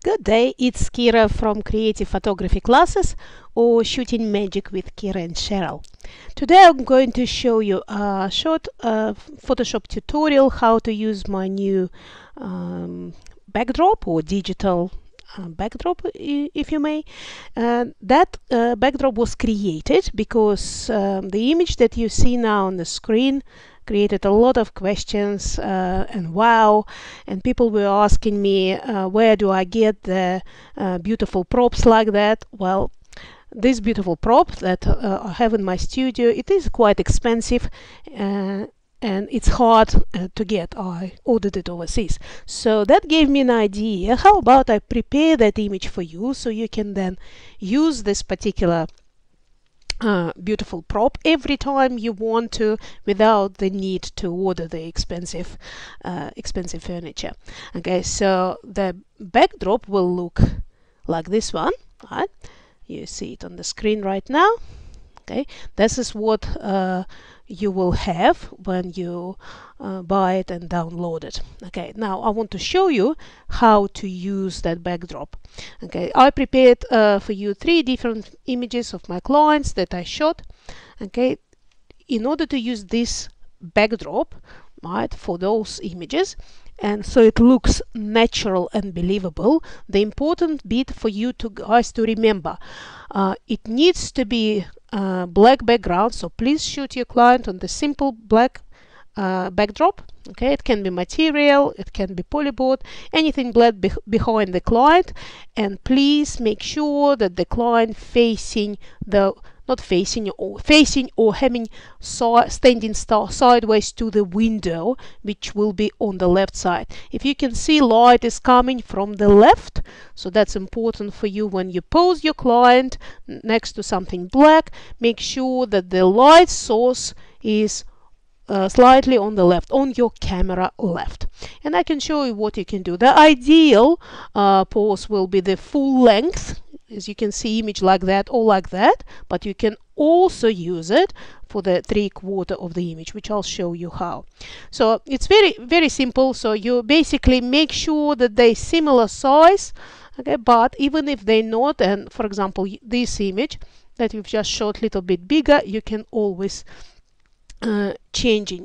Good day, it's Kira from Creative Photography Classes or Shooting Magic with Kira and Cheryl. Today I'm going to show you a short Photoshop tutorial how to use my new backdrop or digital backdrop, if you may. That backdrop was created because the image that you see now on the screen created a lot of questions and wow, and people were asking me where do I get the beautiful props like that. Well, this beautiful prop that I have in my studio, it is quite expensive and it's hard to get. I ordered it overseas. So that gave me an idea. How about I prepare that image for you so you can then use this particular beautiful prop every time you want to, without the need to order the expensive furniture. Okay, so the backdrop will look like this one, right? You see it on the screen right now. Okay, this is what you will have when you buy it and download it. Okay, now I want to show you how to use that backdrop. Okay, I prepared for you 3 different images of my clients that I shot. Okay, in order to use this backdrop, right, for those images, and so it looks natural and believable, the important bit for you guys to remember, it needs to be black background, so please shoot your client on the simple black backdrop. Okay, it can be material, it can be polyboard, anything black behind the client, and please make sure that the client facing the facing or having standing sideways to the window, which will be on the left side. If you can see, light is coming from the left, so that's important for you when you pose your client next to something black. Make sure that the light source is slightly on the left, on your camera left. And I can show you what you can do. The ideal pose will be the full length, as you can see, image like that or like that, but you can also use it for the 3/4 of the image, which I'll show you how. So it's very simple. So you basically make sure that they're similar size, okay, but even if they're not, and for example this image that you've just shot a little bit bigger, you can always change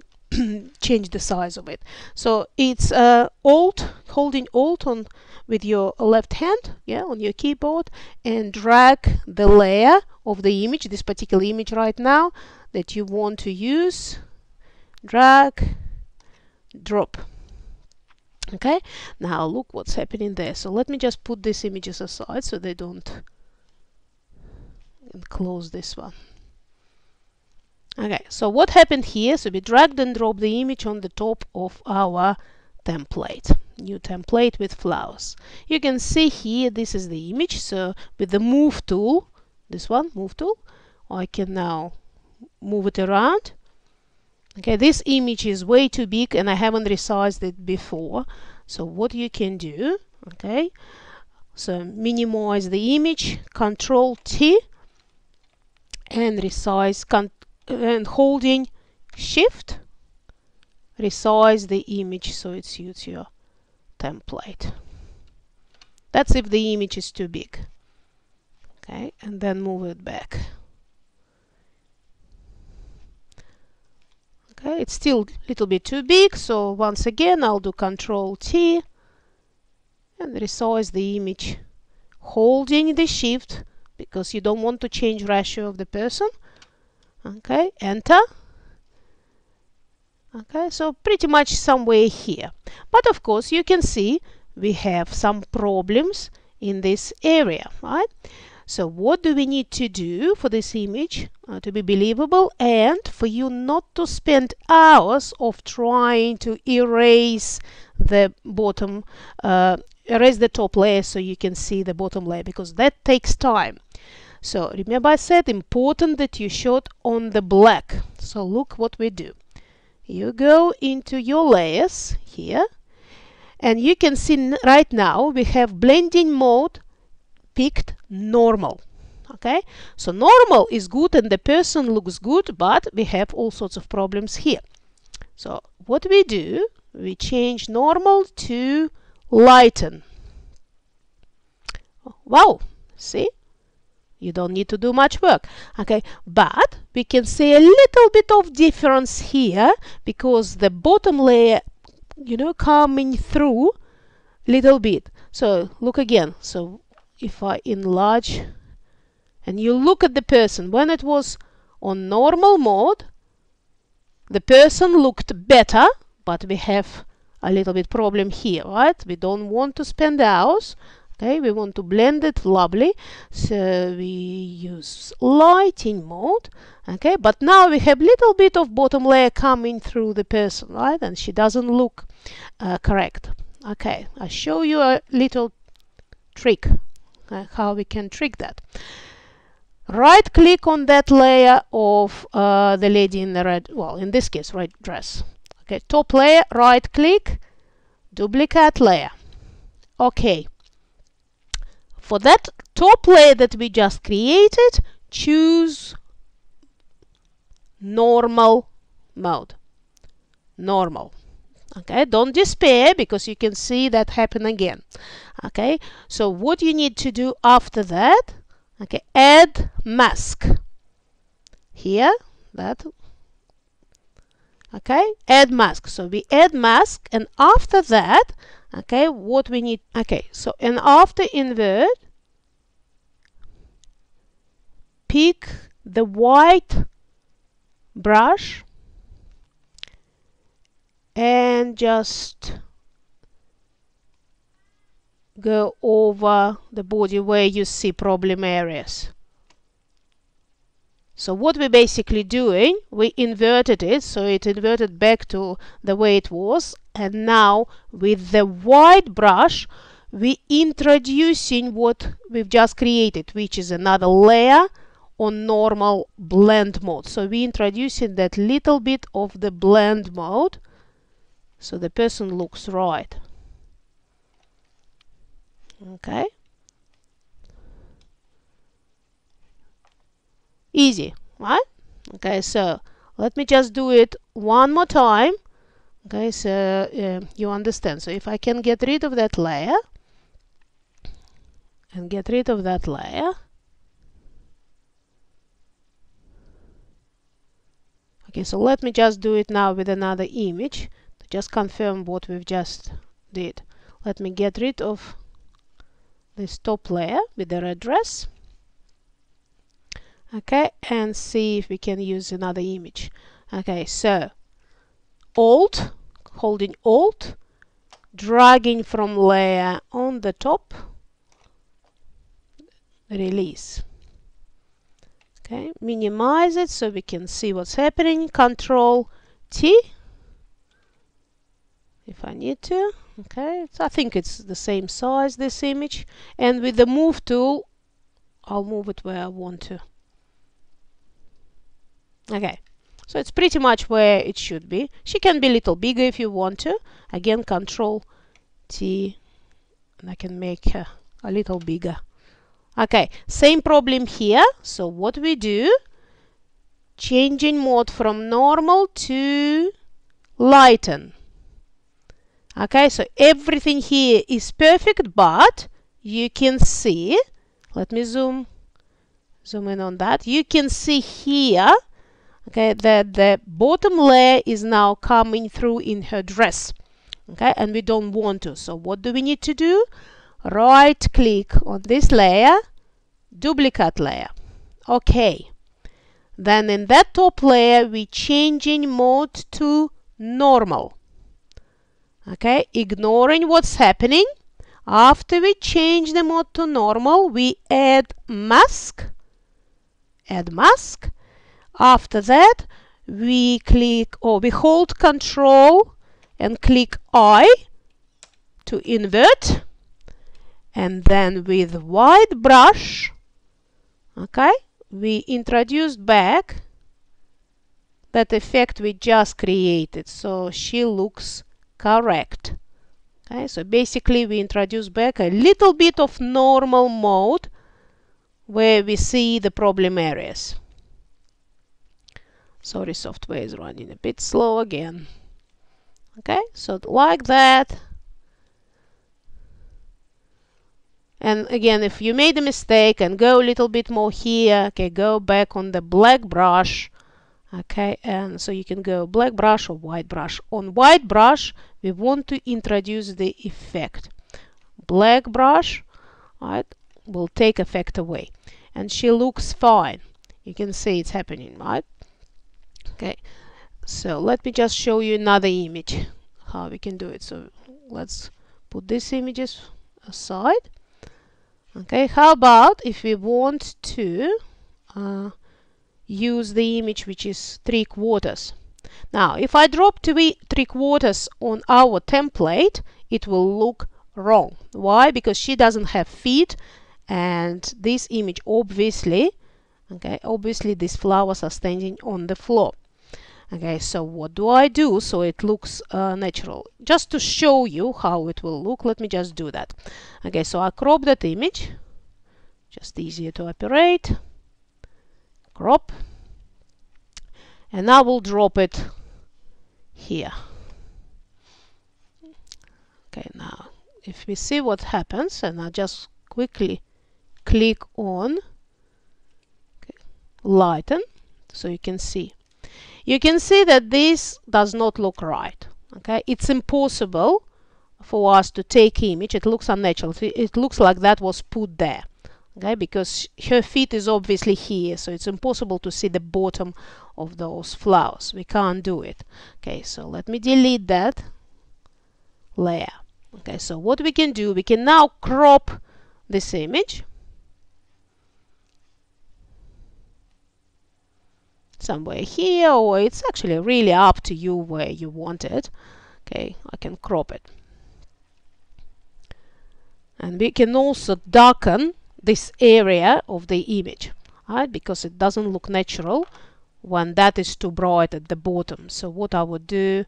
the size of it. So it's holding Alt on with your left hand, yeah, on your keyboard, and drag the layer of the image, this particular image right now that you want to use. Drag, drop. Okay, now look what's happening there. So let me just put these images aside so they don't, and close this one. Okay, so what happened here? So we dragged and dropped the image on the top of our template, new template with flowers. You can see here, this is the image. So with the move tool, this one, move tool, I can now move it around. Okay, this image is way too big and I haven't resized it before. So what you can do, okay, so minimize the image, Control T, and resize, and holding Shift, resize the image so it suits your template. That's if the image is too big. Okay, and then move it back. Okay, it's still a little bit too big, so once again I'll do Control T and resize the image, holding the Shift because you don't want to change ratio of the person. Okay, enter. Okay, so pretty much somewhere here, but of course you can see we have some problems in this area, right? So what do we need to do for this image to be believable, and for you not to spend hours of trying to erase the bottom, erase the top layer so you can see the bottom layer, because that takes time. So remember I said important that you shot on the black. So look what we do. You go into your layers here, and you can see right now we have blending mode picked normal. Okay, so normal is good and the person looks good, but we have all sorts of problems here. So what we do, we change normal to lighten. Wow, see? You don't need to do much work. Okay, but we can see a little bit of difference here because the bottom layer, coming through little bit. So look again. So if I enlarge and you look at the person, when it was on normal mode, the person looked better, but we have a little bit problem here, right? We don't want to spend hours. Okay, we want to blend it lovely, so we use lighting mode. Okay, but now we have little bit of bottom layer coming through the person, right? And she doesn't look correct. Okay, I'll show you a little trick, how we can trick that. Right click on that layer of the lady in the red, well, in this case, red dress. Okay, top layer, right click, duplicate layer. Okay. For that top layer that we just created, choose normal mode. Normal. Okay, don't despair because you can see that happen again. Okay, so what you need to do after that, okay, add mask. Here, that. Okay, add mask. So we add mask, and after that, okay, what we need, okay, so and after invert, pick the white brush and just go over the body where you see problem areas. So what we're basically doing, we inverted it, so it inverted back to the way it was, and now with the white brush we introducing what we've just created, which is another layer on normal blend mode. So we introducing that little bit of the blend mode so the person looks right. Okay, easy, right? Okay, so let me just do it one more time. Okay, so you understand. So if I can get rid of that layer and get rid of that layer. Okay, so let me just do it now with another image to just confirm what we've just did. Let me get rid of this top layer with the red dress. Okay, and see if we can use another image. Okay, so Alt, holding Alt, dragging from layer on the top, release. Okay, minimize it so we can see what's happening. Control T if I need to. Okay, so I think it's the same size, this image, and with the move tool I'll move it where I want to. Okay, so it's pretty much where it should be. She can be a little bigger if you want to. Again, Control T, and I can make her a little bigger. Okay, same problem here. So what we do, changing mode from normal to lighten. Okay, so everything here is perfect, but you can see, let me zoom in on that. You can see here, okay, that the bottom layer is now coming through in her dress. Okay, and we don't want to. So what do we need to do? Right click on this layer, duplicate layer. Okay, then in that top layer we changing mode to normal. Okay, ignoring what's happening. After we change the mode to normal, we add mask. Add mask. After that, we click, or we hold Control and click I to invert. And then with white brush, okay, we introduce back that effect we just created, so she looks correct. Okay, so basically we introduce back a little bit of normal mode where we see the problem areas. Sorry, software is running a bit slow again. Okay, so like that. And again, if you made a mistake and go a little bit more here, okay, go back on the black brush. Okay, and so you can go black brush or white brush. On white brush, we want to introduce the effect. Black brush, right, will take effect away. And she looks fine. You can see it's happening, right? Okay, so let me just show you another image, how we can do it. So let's put these images aside. Okay, how about if we want to use the image which is 3/4. Now, if I drop 3/4 on our template, it will look wrong. Why? Because she doesn't have feet, and this image obviously, okay, obviously these flowers are standing on the floor. Okay, so what do I do so it looks natural? Just to show you how it will look, let me just do that. Okay, so I crop that image, just easier to operate. Crop, and I will drop it here. Okay, now if we see what happens, and I just quickly click on lighten, so you can see that this does not look right. Okay, it's impossible for us to take image. It looks unnatural. It looks like that was put there. Okay, because her feet is obviously here, so it's impossible to see the bottom of those flowers. We can't do it. Okay, so let me delete that layer. Okay, so what we can do, we can now crop this image somewhere here, or it's actually really up to you where you want it. Okay, I can crop it. And we can also darken this area of the image, right? Because it doesn't look natural when that is too bright at the bottom. So what I would do,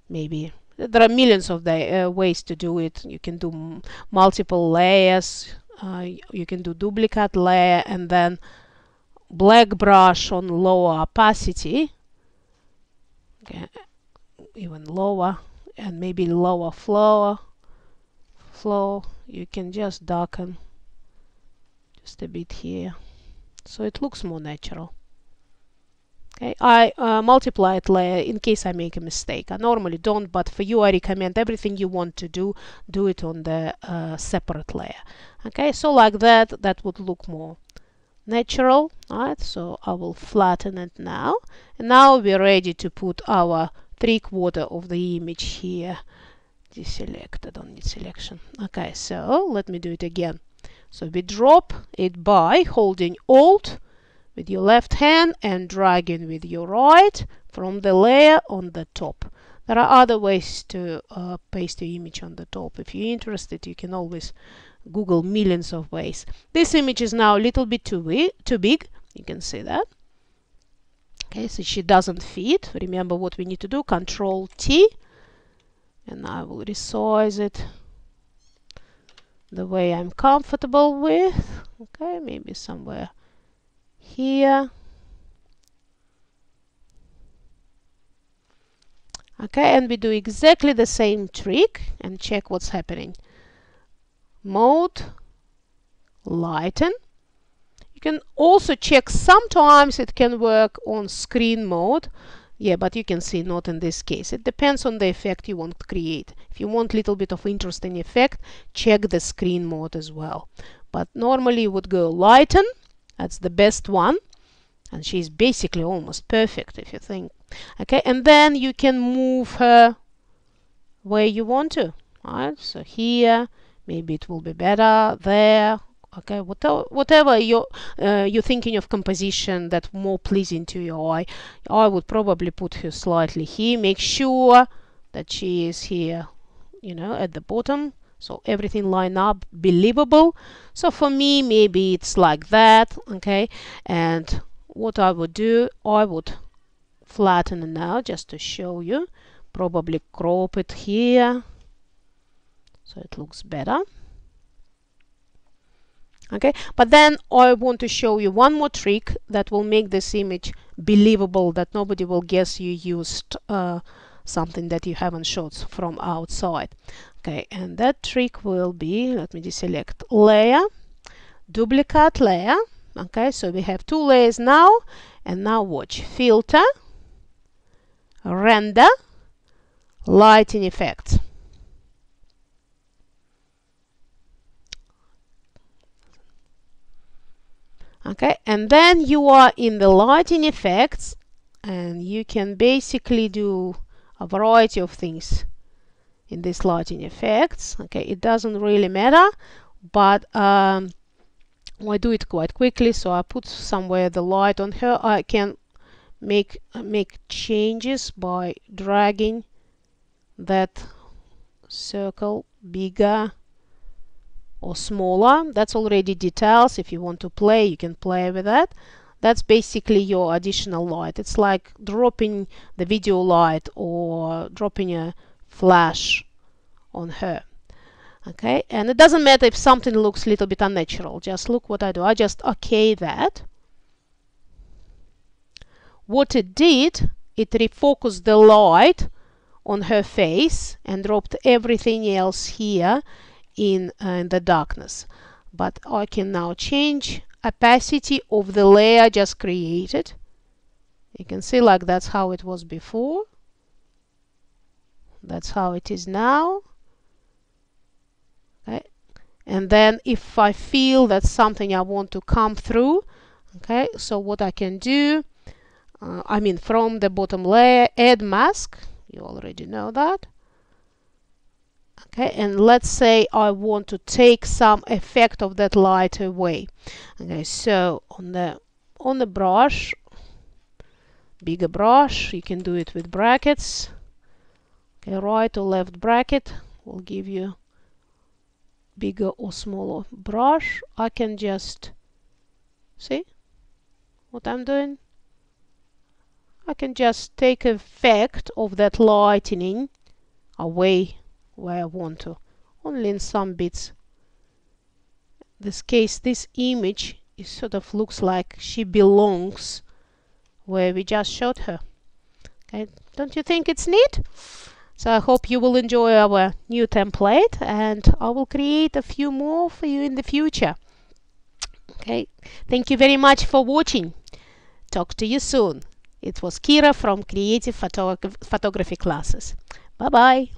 maybe there are millions of ways to do it. You can do multiple layers. You can do duplicate layer and then black brush on lower opacity. Okay, even lower, and maybe lower flow. You can just darken just a bit here, so it looks more natural. Okay, I multiply it layer in case I make a mistake. I normally don't, but for you I recommend everything you want to do it on the separate layer. Okay, so like that would look more natural. Right, so I will flatten it now, and now we're ready to put our 3/4 of the image here. Deselect, I don't need selection. Okay, so let me do it again. So we drop it by holding Alt with your left hand and dragging with your right from the layer on the top. There are other ways to paste your image on the top. If you're interested, you can always Google millions of ways. This image is now a little bit too big. You can see that. Okay, so she doesn't fit. Remember what we need to do, Control T, and I will resize it the way I'm comfortable with. Okay, maybe somewhere here. Okay, and we do exactly the same trick and check what's happening. Mode, lighten. You can also check, sometimes it can work on screen mode. Yeah, but you can see not in this case. It depends on the effect you want to create. If you want a little bit of interesting effect, check the screen mode as well. But normally you would go lighten. That's the best one. And she's basically almost perfect if you think. Okay, and then you can move her where you want to. Right, so here, maybe it will be better there. Okay, whatever you're thinking of composition that's more pleasing to your eye. I would probably put her slightly here. Make sure that she is here, you know, at the bottom, so everything line up, believable. So for me, maybe it's like that. Okay, and what I would do, I would flatten it now just to show you. Probably crop it here so it looks better. Okay, but then I want to show you one more trick that will make this image believable, that nobody will guess you used something that you haven't shot from outside. Okay, and that trick will be, let me deselect layer, duplicate layer. Okay, so we have two layers now, and now watch. Filter, render, lighting effects. Okay, and then you are in the lighting effects, and you can basically do a variety of things in this lighting effects. Okay, it doesn't really matter, but I do it quite quickly. So I put somewhere the light on her. I can make changes by dragging that circle bigger or smaller. That's already details. If you want to play, you can play with that. That's basically your additional light. It's like dropping the video light or dropping a flash on her. Okay, and it doesn't matter if something looks a little bit unnatural. Just look what I do. I just okay that. What it did, it refocused the light on her face and dropped everything else here in the darkness. But I can now change opacity of the layer just created. You can see like that's how it was before. That's how it is now. Okay. And then if I feel that's something I want to come through, okay, so what I can do, I mean from the bottom layer, add mask. You already know that. Okay, and let's say I want to take some effect of that light away. Okay, so on the brush, bigger brush, you can do it with brackets. Okay, right or left bracket will give you bigger or smaller brush. I can just see what I'm doing. I can just take effect of that lightening away where I want to, only in some bits. In this case, this image is sort of looks like she belongs where we just showed her. Okay, don't you think it's neat? So I hope you will enjoy our new template, and I will create a few more for you in the future. Okay, thank you very much for watching. Talk to you soon. It was Kira from Creative Photography Classes. Bye bye.